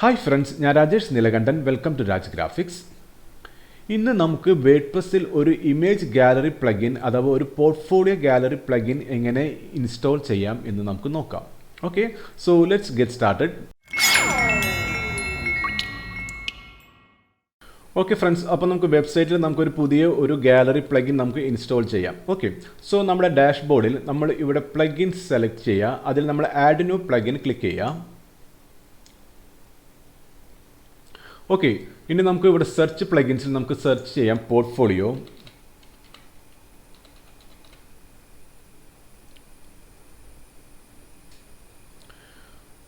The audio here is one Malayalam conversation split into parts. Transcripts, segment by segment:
Hi friends, ഞാൻ Rajesh Neelakantan. Welcome to Raj graphics. ഇന്ന് നമുക്ക് വേർഡ്പ്രസ്സിൽ ഒരു ഇമേജ് ഗാലറി പ്ലഗിൻ അഥവാ ഒരു പോർട്ട്ഫോളിയോ ഗാലറി പ്ലഗിൻ എങ്ങനെ ഇൻസ്റ്റാൾ ചെയ്യാം എന്ന് നമുക്ക് നോക്കാം. Okay, so let's get started. Okay friends, അപ്പോൾ നമുക്ക് വെബ്സൈറ്റിൽ നമുക്കൊരു പുതിയ ഒരു ഗാലറി പ്ലഗിൻ നമുക്ക് ഇൻസ്റ്റാൾ ചെയ്യാം. ഓക്കെ, സോ നമ്മുടെ ഡാഷ്ബോർഡിൽ നമ്മൾ ഇവിടെ പ്ലഗിൻ സെലക്ട് ചെയ്യുക. അതിൽ നമ്മൾ ആഡ് ന്യൂ പ്ലഗിൻ ക്ലിക്ക് ചെയ്യാം. ഓക്കെ, ഇനി നമുക്ക് ഇവിടെ സെർച്ച് പ്ലഗിൻസിൽ നമുക്ക് സെർച്ച് ചെയ്യാം പോർട്ട്ഫോളിയോ.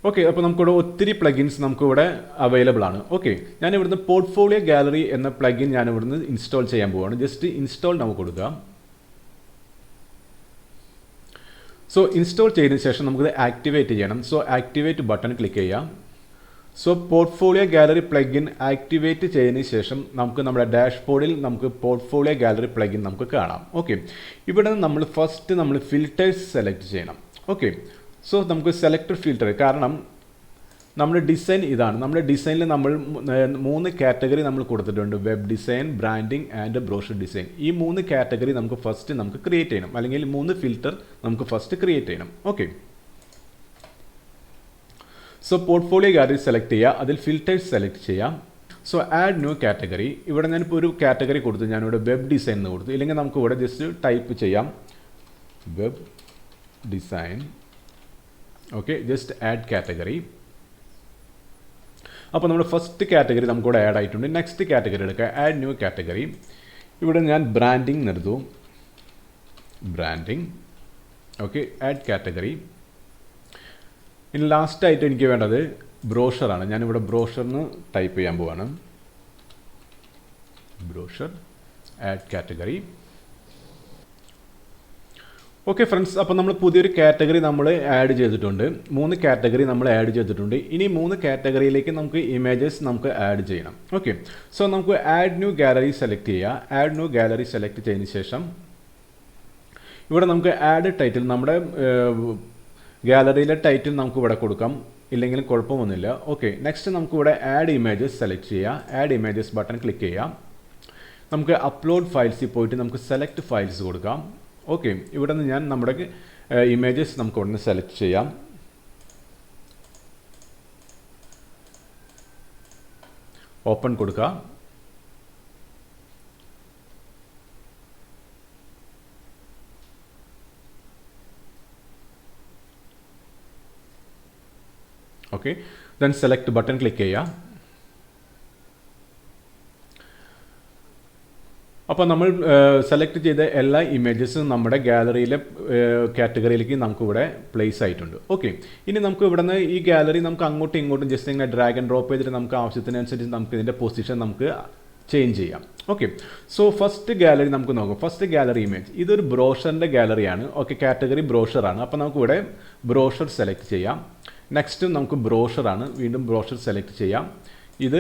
ഓക്കെ, അപ്പോൾ നമുക്കിവിടെ ഒത്തിരി പ്ലഗിൻസ് നമുക്കിവിടെ അവൈലബിൾ ആണ്. ഓക്കെ, ഞാൻ ഇവിടുന്ന് പോർട്ട്ഫോളിയോ ഗാലറി എന്ന പ്ലഗിൻ ഞാൻ ഇവിടുന്ന് ഇൻസ്റ്റാൾ ചെയ്യാൻ പോവുകയാണ്. ജസ്റ്റ് ഇൻസ്റ്റാൾ നമുക്ക് കൊടുക്കുക. സോ ഇൻസ്റ്റാൾ ചെയ്തതിന് ശേഷം നമുക്കിത് ആക്ടിവേറ്റ് ചെയ്യണം. സോ ആക്ടിവേറ്റ് ബട്ടൺ ക്ലിക്ക് ചെയ്യാം. So portfolio gallery plugin activate ചെയ്തതിന് ശേഷം നമുക്ക് നമ്മുടെ ഡാഷ്ബോർഡിൽ നമുക്ക് പോർട്ട്ഫോളിയോ ഗാലറി പ്ലഗിൻ നമുക്ക് കാണാം. ഓക്കെ, ഇവിടെ നമ്മൾ ഫസ്റ്റ് നമ്മൾ ഫിൽറ്റേഴ്സ് സെലക്ട് ചെയ്യണം. ഓക്കെ, സോ നമുക്ക് സെലക്ട് ഫിൽറ്റർ, കാരണം നമ്മുടെ ഡിസൈൻ ഇതാണ്. നമ്മുടെ ഡിസൈനിൽ നമ്മൾ 3 കാറ്റഗറി നമ്മൾ കൊടുത്തിട്ടുണ്ട്: web design, branding and brochure design. ഈ 3 കാറ്റഗറി നമുക്ക് ഫസ്റ്റ് നമുക്ക് ക്രിയേറ്റ് ചെയ്യണം, അല്ലെങ്കിൽ 3 ഫിൽറ്റർ നമുക്ക് ഫസ്റ്റ് ക്രിയേറ്റ് ചെയ്യണം. Okay, so portfolio gallery select ചെയ്യുക, അതിൽ ഫിൽറ്റേഴ്സ് സെലക്ട് ചെയ്യാം. So add new category. ഇവിടെ ഞാനിപ്പോൾ ഒരു കാറ്റഗറി കൊടുത്തു, ഞാനിവിടെ വെബ് ഡിസൈൻ എന്ന് കൊടുത്തു. ഇല്ലെങ്കിൽ നമുക്ക് ഇവിടെ ജസ്റ്റ് ടൈപ്പ് ചെയ്യാം web design. Okay, just add category. അപ്പോൾ നമ്മുടെ ഫസ്റ്റ് കാറ്റഗറി നമുക്കിവിടെ ആഡ് ആയിട്ടുണ്ട്. നെക്സ്റ്റ് കാറ്റഗറി എടുക്കുക, ആഡ് ന്യൂ കാറ്റഗറി. ഇവിടെ ഞാൻ ബ്രാൻഡിങ് നിർത്തും, ബ്രാൻഡിങ്. Okay, add category. ഇനി ലാസ്റ്റായിട്ട് എനിക്ക് വേണ്ടത് ബ്രോഷറാണ്. ഞാനിവിടെ ബ്രോഷറിന് ടൈപ്പ് ചെയ്യാൻ പോവാണ്, brochure. Add category. Okay friends, അപ്പോൾ നമ്മൾ പുതിയൊരു കാറ്റഗറി നമ്മൾ ആഡ് ചെയ്തിട്ടുണ്ട്. 3 കാറ്റഗറി നമ്മൾ ആഡ് ചെയ്തിട്ടുണ്ട്. ഇനി 3 കാറ്റഗറിയിലേക്ക് നമുക്ക് ഇമേജസ് നമുക്ക് ആഡ് ചെയ്യണം. ഓക്കെ, സോ നമുക്ക് ആഡ് ന്യൂ ഗാലറി സെലക്ട് ചെയ്യുക. ആഡ് ന്യൂ ഗാലറി സെലക്ട് ചെയ്തതിന് ശേഷം ഇവിടെ നമുക്ക് ആഡ് ടൈറ്റിൽ, നമ്മുടെ ഗാലറിയിലെ ടൈറ്റിൽ നമുക്ക് ഇവിടെ കൊടുക്കാം, ഇല്ലെങ്കിലും കുഴപ്പമൊന്നുമില്ല. ഓക്കെ, നെക്സ്റ്റ് നമുക്കിവിടെ ആഡ് ഇമേജസ് സെലക്ട് ചെയ്യുക. ആഡ് ഇമേജസ് ബട്ടൺ ക്ലിക്ക് ചെയ്യാം. നമുക്ക് അപ്ലോഡ് ഫയൽസിൽ പോയിട്ട് നമുക്ക് സെലക്ട് ഫയൽസ് കൊടുക്കാം. ഓക്കെ, ഇവിടെ നിന്ന് ഞാൻ നമ്മുടെ ഇമേജസ് നമുക്ക് ഇവിടെ നിന്ന് സെലക്ട് ചെയ്യാം. ഓപ്പൺ കൊടുക്കുക. Okay, then select button click ചെയ്യുക. അപ്പോൾ നമ്മൾ സെലക്ട് ചെയ്ത എല്ലാ ഇമേജസും നമ്മുടെ ഗാലറിയിലെ കാറ്റഗറിയിലേക്ക് നമുക്കിവിടെ പ്ലേസ് ആയിട്ടുണ്ട്. ഓക്കെ, ഇനി നമുക്ക് ഇവിടെ നിന്ന് ഈ ഗാലറി നമുക്ക് അങ്ങോട്ടും ഇങ്ങോട്ടും ജസ്റ്റ് ഇങ്ങനെ ഡ്രാഗ് ആൻഡ് ഡ്രോപ്പ് ചെയ്തിട്ട് നമുക്ക് ആവശ്യത്തിനനുസരിച്ച് നമുക്ക് ഇതിൻ്റെ പൊസിഷൻ നമുക്ക് ചേഞ്ച് ചെയ്യാം. ഓക്കെ, സോ ഫസ്റ്റ് ഗാലറി നമുക്ക് നോക്കാം. ഫസ്റ്റ് ഗാലറി ഇമേജ് ഇതൊരു ബ്രോഷറിൻ്റെ ഗാലറിയാണ്. Okay, category ബ്രോഷറാണ്. അപ്പോൾ നമുക്കിവിടെ ബ്രോഷർ സെലക്ട് ചെയ്യാം. നെക്സ്റ്റ് നമുക്ക് ബ്രോഷറാണ്, വീണ്ടും ബ്രോഷർ സെലക്ട് ചെയ്യാം. ഇത്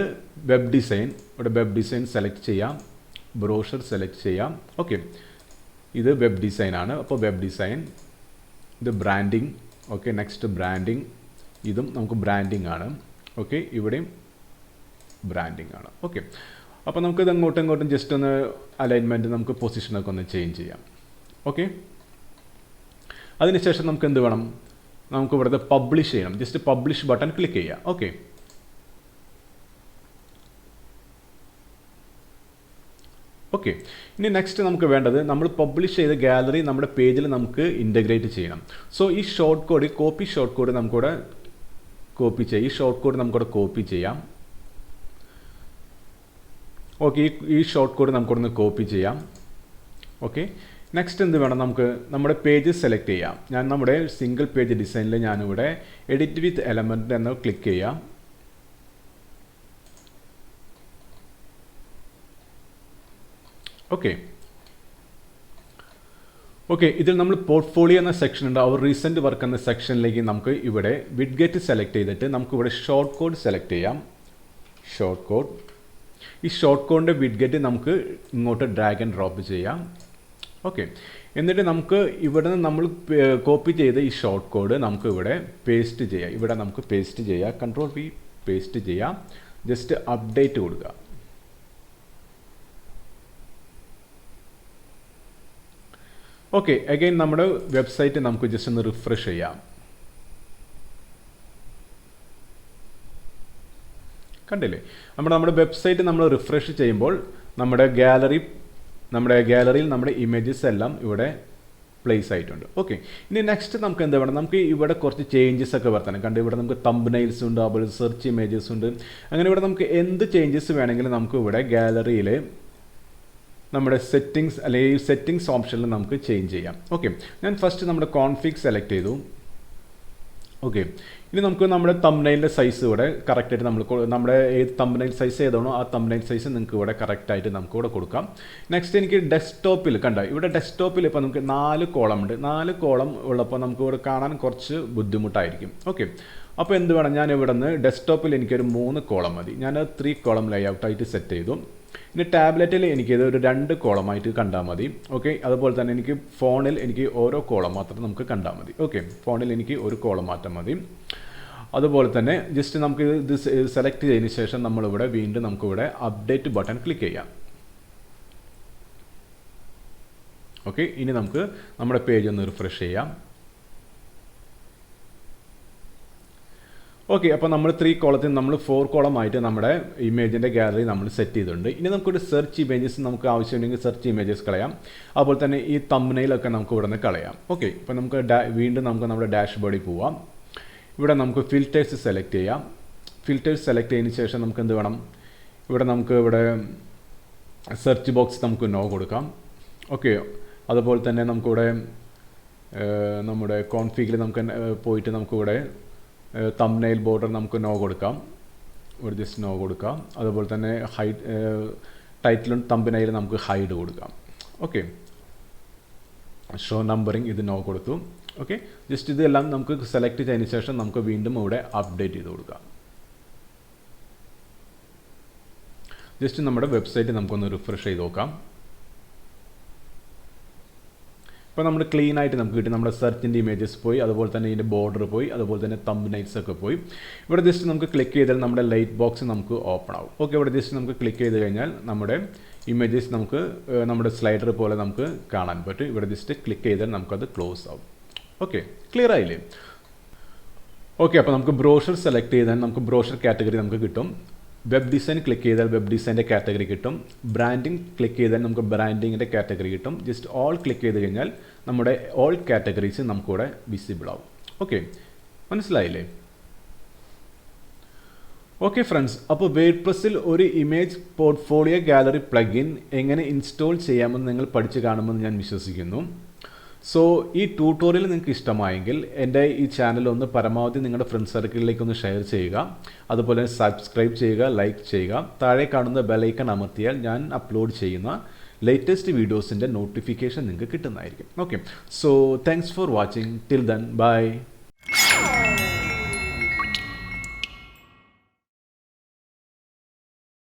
വെബ് ഡിസൈൻ, ഇവിടെ വെബ് ഡിസൈൻ സെലക്ട് ചെയ്യാം, ബ്രോഷർ സെലക്ട് ചെയ്യാം. ഓക്കെ, ഇത് വെബ് ഡിസൈൻ ആണ്, അപ്പോൾ വെബ് ഡിസൈൻ. ഇത് ബ്രാൻഡിങ്. Okay, next branding. ഇതും നമുക്ക് ബ്രാൻഡിങ് ആണ്. ഓക്കെ, ഇവിടെയും ബ്രാൻഡിങ് ആണ്. ഓക്കെ, അപ്പോൾ നമുക്കിത് അങ്ങോട്ടും ഇങ്ങോട്ടും ജസ്റ്റ് ഒന്ന് അലൈൻമെൻറ്റ് നമുക്ക് പൊസിഷനൊക്കെ ഒന്ന് ചേഞ്ച് ചെയ്യാം. ഓക്കെ, അതിനുശേഷം നമുക്ക് എന്ത് വേണം, നമുക്ക് ഇവിടുത്തെ പബ്ലിഷ് ചെയ്യണം. ജസ്റ്റ് പബ്ലിഷ് ബട്ടൺ ക്ലിക്ക് ചെയ്യുക. ഓക്കെ, ഓക്കെ, ഇനി നെക്സ്റ്റ് നമുക്ക് വേണ്ടത് നമ്മൾ പബ്ലിഷ് ചെയ്ത ഗാലറി നമ്മുടെ പേജിൽ നമുക്ക് ഇൻ്റഗ്രേറ്റ് ചെയ്യണം. സോ ഈ short code, copy short code നമുക്കിവിടെ കോപ്പി ചെയ്യാം. ഈ ഷോർട്ട് കോഡ് നമുക്കിവിടെ കോപ്പി ചെയ്യാം. ഓക്കെ, ഈ ഷോർട്ട് കോഡ് നമുക്കിവിടെ കോപ്പി ചെയ്യാം. ഓക്കെ, നെക്സ്റ്റ് എന്ത് വേണം, നമുക്ക് നമ്മുടെ പേജ് സെലക്ട് ചെയ്യാം. ഞാൻ നമ്മുടെ സിംഗിൾ പേജ് ഡിസൈനിൽ ഞാനിവിടെ എഡിറ്റ് വിത്ത് എലമെൻറ്റ് എന്ന് ക്ലിക്ക് ചെയ്യാം. ഓക്കെ, ഓക്കെ, ഇതിൽ നമ്മൾ പോർട്ട്ഫോളിയോ എന്ന സെക്ഷൻ ഉണ്ട്. അവർ റീസെൻറ്റ് വർക്ക് എന്ന സെക്ഷനിലേക്ക് നമുക്ക് ഇവിടെ വിഡ്ഗെറ്റ് സെലക്ട് ചെയ്തിട്ട് നമുക്കിവിടെ ഷോർട്ട് കോഡ് സെലക്ട് ചെയ്യാം. Short code. ഈ ഷോർട്ട് കോഡിൻ്റെ വിഡ്ഗെറ്റ് നമുക്ക് ഇങ്ങോട്ട് ഡ്രാഗ് ആൻഡ് ഡ്രോപ്പ് ചെയ്യാം. ഓക്കെ, എന്നിട്ട് നമുക്ക് ഇവിടെ നിന്ന് നമ്മൾ കോപ്പി ചെയ്ത ഈ ഷോർട്ട് കോഡ് നമുക്ക് ഇവിടെ പേസ്റ്റ് ചെയ്യാം. ഇവിടെ നമുക്ക് പേസ്റ്റ് ചെയ്യാം. കൺട്രോൾ V പേസ്റ്റ് ചെയ്യാം. ജസ്റ്റ് അപ്ഡേറ്റ് കൊടുക്കുക. ഓക്കെ, അഗൈൻ നമ്മുടെ വെബ്സൈറ്റ് നമുക്ക് ജസ്റ്റ് ഒന്ന് റിഫ്രഷ് ചെയ്യാം. കണ്ടില്ലേ, നമ്മുടെ വെബ്സൈറ്റ് നമ്മൾ റിഫ്രഷ് ചെയ്യുമ്പോൾ നമ്മുടെ ഗാലറിയിൽ നമ്മുടെ ഇമേജസ് എല്ലാം ഇവിടെ പ്ലേസ് ആയിട്ടുണ്ട്. ഓക്കെ, ഇനി നെക്സ്റ്റ് നമുക്ക് എന്താ വേണം, നമുക്ക് ഇവിടെ കുറച്ച് ചേഞ്ചസ് ഒക്കെ വരുത്തണം. കണ്ട് ഇവിടെ നമുക്ക് തംബ്നെയിൽസ് ഉണ്ട്, അതുപോലെ സെർച്ച് ഇമേജസ് ഉണ്ട്. അങ്ങനെ ഇവിടെ നമുക്ക് എന്ത് ചേഞ്ചസ് വേണമെങ്കിലും നമുക്ക് ഇവിടെ ഗാലറിയിൽ നമ്മുടെ സെറ്റിങ്സ് അല്ലെങ്കിൽ സെറ്റിങ്സ് ഓപ്ഷനിൽ നമുക്ക് ചേഞ്ച് ചെയ്യാം. ഓക്കെ, ഞാൻ ഫസ്റ്റ് നമ്മുടെ കോൺഫിഗ് സെലക്ട് ചെയ്തു. ഓക്കെ, ഇനി നമുക്ക് നമ്മുടെ തംബ്നെയിലിൻ്റെ സൈസ് ഇവിടെ കറക്റ്റായിട്ട് നമ്മുടെ ഏത് തംബ്നെയിൽ സൈസ് ഏതാണോ ആ തംബ്നെയിൽ സൈസ് നിങ്ങൾക്ക് ഇവിടെ കറക്റ്റായിട്ട് നമുക്ക് ഇവിടെ കൊടുക്കാം. നെക്സ്റ്റ് എനിക്ക് ഡെസ്ക്ടോപ്പിൽ ഇവിടെ ഡെസ്ക്ടോപ്പിൽ ഇപ്പോൾ നമുക്ക് 4 കോളം ഉണ്ട്. 4 കോളം ഉള്ളപ്പോൾ നമുക്ക് ഇവിടെ കാണാൻ കുറച്ച് ബുദ്ധിമുട്ടായിരിക്കും. ഓക്കെ, അപ്പോൾ എന്ത് വേണം, ഞാൻ ഇവിടെ നിന്ന് ഡെസ്ക്ടോപ്പിൽ എനിക്കൊരു 3 കോളം മതി. ഞാൻ 3 കോളം ലേഔട്ടായിട്ട് സെറ്റ് ചെയ്തു. ഇനി ടാബ്ലറ്റിൽ എനിക്കിത് ഒരു 2 കോളമായിട്ട് കണ്ടാൽ മതി. ഓക്കെ, അതുപോലെ തന്നെ എനിക്ക് ഫോണിൽ എനിക്ക് ഓരോ കോളം മാത്രം നമുക്ക് കണ്ടാൽ മതി. ഓക്കെ, ഫോണിൽ എനിക്ക് ഒരു കോളം മാറ്റം മതി. അതുപോലെ തന്നെ ജസ്റ്റ് നമുക്ക് ഇത് സെലക്ട് ചെയ്തതിന് ശേഷം നമ്മളിവിടെ വീണ്ടും നമുക്കിവിടെ അപ്ഡേറ്റ് ബട്ടൺ ക്ലിക്ക് ചെയ്യാം. ഓക്കെ, ഇനി നമുക്ക് നമ്മുടെ പേജ് ഒന്ന് റിഫ്രഷ് ചെയ്യാം. ഓക്കെ, അപ്പോൾ നമ്മൾ 3 കോളത്തിൽ നമ്മൾ 4 കോളമായിട്ട് നമ്മുടെ ഇമേജിൻ്റെ ഗാലറി നമ്മൾ സെറ്റ് ചെയ്തിട്ടുണ്ട്. ഇനി നമുക്കൊരു സെർച്ച് ഇമേജസ് നമുക്ക് ആവശ്യമുണ്ടെങ്കിൽ സെർച്ച് ഇമേജസ് കളയാം. അതുപോലെ തന്നെ ഈ തംബ്നെയിലൊക്കെ നമുക്ക് ഇവിടെ നിന്ന് കളയാം. ഓക്കെ, ഇപ്പോൾ നമുക്ക് വീണ്ടും നമുക്ക് നമ്മുടെ ഡാഷ്ബോർഡിൽ പോവാം. ഇവിടെ നമുക്ക് ഫിൽറ്റേഴ്സ് സെലക്ട് ചെയ്യാം. ഫിൽറ്റേഴ്സ് സെലക്ട് ചെയ്തതിന് ശേഷം നമുക്ക് എന്ത് വേണം, ഇവിടെ സെർച്ച് ബോക്സ് നമുക്ക് നോ കൊടുക്കാം. ഓക്കെ, അതുപോലെ തന്നെ നമുക്കിവിടെ നമ്മുടെ കോൺഫിഗിൽ നമുക്ക് പോയിട്ട് നമുക്കിവിടെ തംബ്നെയിൽ ബോർഡർ നമുക്ക് നോ കൊടുക്കാം. ഇവിടെ ജസ്റ്റ് നോ കൊടുക്കാം. അതുപോലെ തന്നെ ടൈറ്റിലും തംബ്നെയിൽ നമുക്ക് ഹൈഡ് കൊടുക്കാം. ഓക്കെ, ഷോ നമ്പറിങ് ഇത് നോ കൊടുത്തു. ഓക്കെ, ജസ്റ്റ് ഇതെല്ലാം നമുക്ക് സെലക്ട് ചെയ്തതിന് ശേഷം നമുക്ക് വീണ്ടും ഇവിടെ അപ്ഡേറ്റ് ചെയ്ത് കൊടുക്കാം. ജസ്റ്റ് നമ്മുടെ വെബ്സൈറ്റ് നമുക്കൊന്ന് റിഫ്രഷ് ചെയ്ത് നോക്കാം. ഇപ്പോൾ നമ്മൾ ക്ലീൻ ആയിട്ട് നമുക്ക് കിട്ടി. നമ്മുടെ സെർച്ചിൻ്റെ ഇമേജസ് പോയി, അതുപോലെ തന്നെ ഇതിൻ്റെ ബോർഡർ പോയി, അതുപോലെ തന്നെ തംബ്നെയിൽസ് ഒക്കെ പോയി. ഇവിടെ ജസ്റ്റ് നമുക്ക് ക്ലിക്ക് ചെയ്താൽ നമ്മുടെ ലൈറ്റ് ബോക്സ് നമുക്ക് ഓപ്പൺ ആവും. ഓക്കെ, ഇവിടെ ജസ്റ്റ് നമുക്ക് ക്ലിക്ക് ചെയ്ത് കഴിഞ്ഞാൽ നമ്മുടെ ഇമേജസ് നമുക്ക് നമ്മുടെ സ്ലൈഡർ പോലെ നമുക്ക് കാണാൻ പറ്റും. ഇവിടെ ജസ്റ്റ് ക്ലിക്ക് ചെയ്താൽ നമുക്കത് ക്ലോസ് ആവും. ഓക്കെ, ക്ലിയർ ആയില്ലേ? ഓക്കെ, അപ്പോൾ നമുക്ക് ബ്രോഷർ സെലക്ട് ചെയ്താൽ നമുക്ക് ബ്രോഷർ കാറ്റഗറി നമുക്ക് കിട്ടും. വെബ് ഡിസൈൻ ക്ലിക്ക് ചെയ്താൽ വെബ് ഡിസൈൻ്റെ കാറ്റഗറി കിട്ടും. ബ്രാൻഡിങ് ക്ലിക്ക് ചെയ്താൽ നമുക്ക് ബ്രാൻഡിങ്ങിൻ്റെ കാറ്റഗറി കിട്ടും. ജസ്റ്റ് ഓൾ ക്ലിക്ക് ചെയ്ത് കഴിഞ്ഞാൽ നമ്മുടെ ഓൾ കാറ്റഗറീസ് നമുക്കിവിടെ വിസിബിൾ ആവും. ഓക്കെ, മനസ്സിലായില്ലേ? ഓക്കെ ഫ്രണ്ട്സ്, അപ്പോൾ വേർഡ്പ്രസ്സിൽ ഒരു ഇമേജ് പോർട്ട്ഫോളിയോ ഗാലറി പ്ലഗിൻ എങ്ങനെ ഇൻസ്റ്റാൾ ചെയ്യാമെന്ന് നിങ്ങൾ പഠിച്ചു കാണുമെന്ന് ഞാൻ വിശ്വസിക്കുന്നു. സോ ഈ ട്യൂട്ടോറിയൽ നിങ്ങൾക്ക് ഇഷ്ടമായെങ്കിൽ എൻ്റെ ഈ ചാനൽ ഒന്ന് പരമാവധി നിങ്ങളുടെ ഫ്രണ്ട് സർക്കിളിലേക്ക് ഒന്ന് ഷെയർ ചെയ്യുക. അതുപോലെ സബ്സ്ക്രൈബ് ചെയ്യുക, ലൈക്ക് ചെയ്യുക. താഴെ കാണുന്ന ബെലൈക്കൺ അമർത്തിയാൽ ഞാൻ അപ്ലോഡ് ചെയ്യുന്ന ലേറ്റസ്റ്റ് വീഡിയോസിൻ്റെ നോട്ടിഫിക്കേഷൻ നിങ്ങൾക്ക് കിട്ടുന്നതായിരിക്കും. Okay, so thanks for watching. Till then, by.